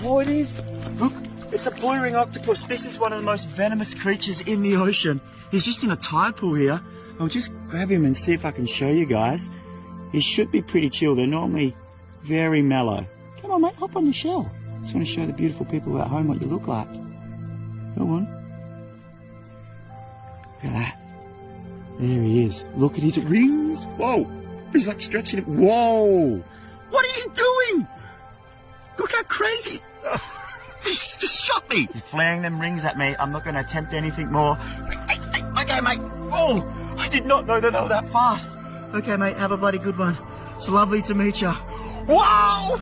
Oh, it is. Look, it's a blue ring octopus. This is one of the most venomous creatures in the ocean. He's just in a tide pool here. I'll just grab him and see if I can show you guys. He should be pretty chill. They're normally very mellow. Come on, mate, hop on the shell. Just want to show the beautiful people at home what you look like. Go on. Look at that. There he is. Look at his rings. Whoa. He's like stretching it. Whoa. What are you doing? Look how crazy. Just shot me. He's flaring them rings at me. I'm not going to attempt anything more. Okay, mate. Oh, I did not know that they were that fast. Okay, mate, have a bloody good one. It's lovely to meet you. Wow!